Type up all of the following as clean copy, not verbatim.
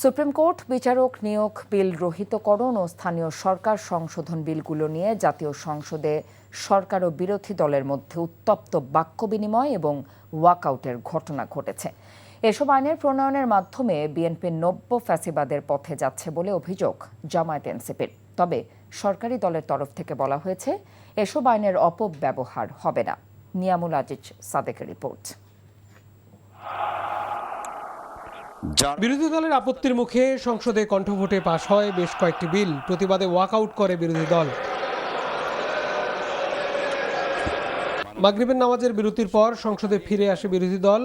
Supreme court বিচারক নিয়োগ বিল রহিতকরণ ও স্থানীয় সরকার সংশোধন বিলগুলো নিয়ে জাতীয় সংসদে সরকার ও বিরোধী দলের মধ্যে উত্তপ্ত বাক্য বিনিময় এবং ওয়াকআউটের ঘটনা ঘটেছে। এসব আইনের প্রণয়নের মাধ্যমে বিএনপি নব্য ফ্যাসিবাদের পথে যাচ্ছে বলে অভিযোগ জামায়াত এনসিপির। তবে সরকারি দলের তরফ থেকে বলা হয়েছে এসব আইনের অপব্যবহার হবে না। নিয়ামুল আজিজ সাদেকের রিপোর্ট। বিরোধী দলের আপত্তির মুখে সংসদে কণ্ঠভোটে পাশ হয় বেশ কয়েকটি বিল। প্রতিবাদে ওয়াকআউট করে বিরোধী দল। মাগরিবের নামাজের বিরতির পর সংসদে ফিরে আসে বিরোধী দল।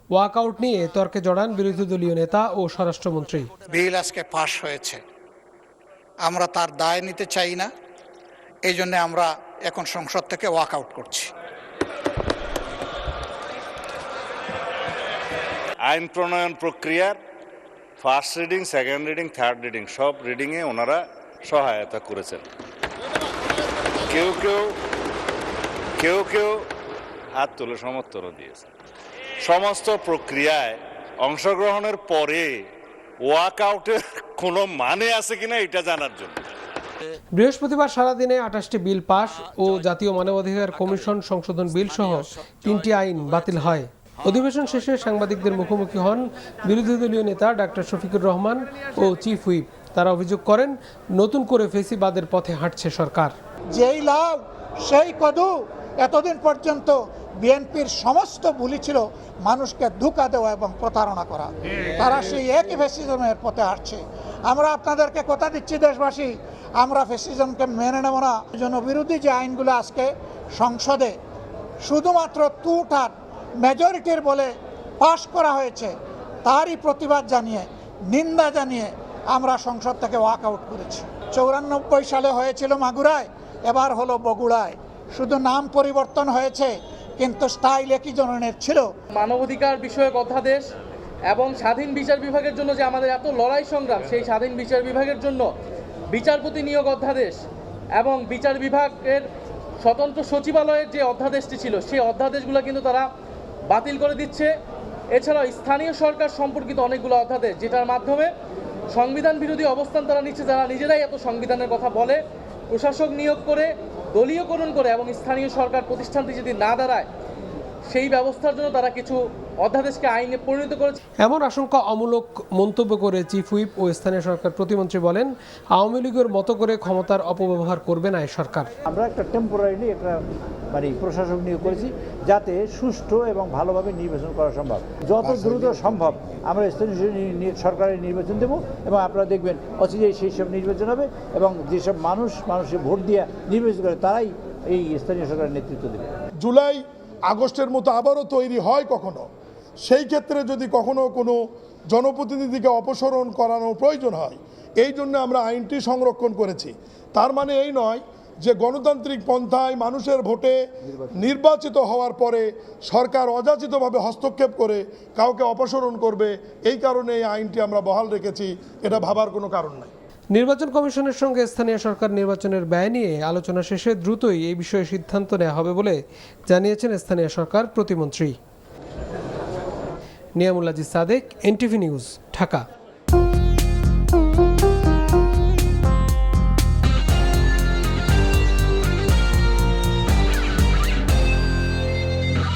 ওয়াকআউট নিয়ে তর্কে জড়ান বিরোধী দলীয় নেতা ও স্বরাষ্ট্রমন্ত্রী। বিল আজকে পাশ হয়েছে, আমরা তার দায় নিতে চাই না, এই জন্য আমরা এখন সংসদ থেকে ওয়াকআউট করছি। আইন প্রণয়ন প্রক্রিয়ার first reading, second reading, third reading সব রিডিংয়ে ওনারা সহায়তা করেছেন। কেউ কেউ হাত তুলে সমর্থনও দিয়েছে। সমস্ত প্রক্রিয়ায় অংশগ্রহণের পরে ওয়াকআউটের কোনো মানে আছে কিনা এটা জানার জন্য। বৃহস্পতিবার সারাদিনে 28টি বিল পাস ও জাতীয় মানবাধিকার কমিশন সংশোধন বিল সহ 3টি আইন বাতিল হয়। অধিবেশন শেষে সাংবাদিকদের মুখোমুখি হন বিরোধী দলীয় নেতা ডাক্তার শফিকুর রহমান ও চিফ হুইপ। তারা অভিযোগ করেন নতুন করে ফেসিবাদের পথে হাঁটছে সরকার। যেই লাউ সেই কদু, এতদিন পর্যন্ত বিএনপির সমস্ত বুলি ছিল মানুষকে ধোঁকা দেওয়া এবং প্রতারণা করা। তারা সেই একই ফ্যাসিজমের পথে হাঁটছে। আমরা আপনাদেরকে কথা দিচ্ছি দেশবাসী, আমরা ফ্যাসিজমকে মেনে নেব না। জনবিরোধী যে আইনগুলো আজকে সংসদে শুধুমাত্র টু-থার্ড মেজরিটির বলে পাশ করা হয়েছে, তারই প্রতিবাদ জানিয়ে, নিন্দা জানিয়ে আমরা সংসদ থেকে ওয়াকআউট করেছি। 94 সালে হয়েছিল মাগুরায়, এবার হলো বগুড়ায়। শুধু নাম পরিবর্তন হয়েছে কিন্তু স্টাইল একই ধরনের ছিল। মানবাধিকার বিষয়ক অধ্যাদেশ এবং স্বাধীন বিচার বিভাগের জন্য যে আমাদের এত লড়াই সংগ্রাম, সেই স্বাধীন বিচার বিভাগের জন্য বিচারপতি নিয়োগ অধ্যাদেশ এবং বিচার বিভাগের স্বতন্ত্র সচিবালয়ের যে অধ্যাদেশটি ছিল, সেই অধ্যাদেশগুলো কিন্তু তারা বাতিল করে দিচ্ছে। এছাড়াও স্থানীয় সরকার সম্পর্কিত অনেকগুলো অধ্যাদেশ, যেটার মাধ্যমে সংবিধান বিরোধী অবস্থান তারা নিচ্ছে। যারা নিজেরাই এত সংবিধানের কথা বলে, প্রশাসক নিয়োগ করে, দলীয়করণ করে এবং স্থানীয় সরকার প্রতিষ্ঠানটি যদি না দাঁড়ায়, সেই ব্যবস্থার জন্য তারা কিছু অধ্যাদেশকে আইনে পরিণত করেছে। এমন আশঙ্কা অমূলক মন্তব্য করে চিফ হুইপ ও স্থানীয় সরকার প্রতিমন্ত্রী বলেন, আওয়ামী লীগের মতো করে ক্ষমতার অপব্যবহার করবে না এই সরকার। আমরা একটা টেম্পোরারিলি একটা প্রশাসক নিয়োগ করেছি যাতে সুষ্ঠু এবং ভালোভাবে নির্বাচন করা সম্ভব। যত দ্রুত সম্ভব আমরা স্থানীয় সরকারের নির্বাচন দেব এবং আপনারা দেখবেন অচিরেই সেই সব নির্বাচন হবে এবং যেসব মানুষের ভোট দিয়ে নির্বাচন করে তারাই এই স্থানীয় সরকারের নেতৃত্ব দেবে। জুলাই আগস্টের মতো আবারও তৈরি হয় কখনো, সেই ক্ষেত্রে যদি কখনো কোনো জনপ্রতিনিধিকে অপসারণ করানোর প্রয়োজন হয়, এই জন্য আমরা আইনটি সংরক্ষণ করেছি। তার মানে এই নয় যে গণতান্ত্রিক পন্থায় মানুষের ভোটে নির্বাচিত হওয়ার পরে সরকার অযাচিতভাবে হস্তক্ষেপ করে কাউকে অপসারণ করবে। এই কারণে এই আইনটি আমরা বহাল রেখেছি, এটা ভাবার কোনো কারণ নাই। নির্বাচন কমিশনের সঙ্গে স্থানীয় সরকার নির্বাচনের ব্যয় নিয়ে আলোচনা শেষে দ্রুতই এই বিষয়ে সিদ্ধান্ত নেওয়া হবে বলে জানিয়েছেন স্থানীয় সরকার প্রতিমন্ত্রী। Niamul Aziz Sadek, NTV news, Dhaka.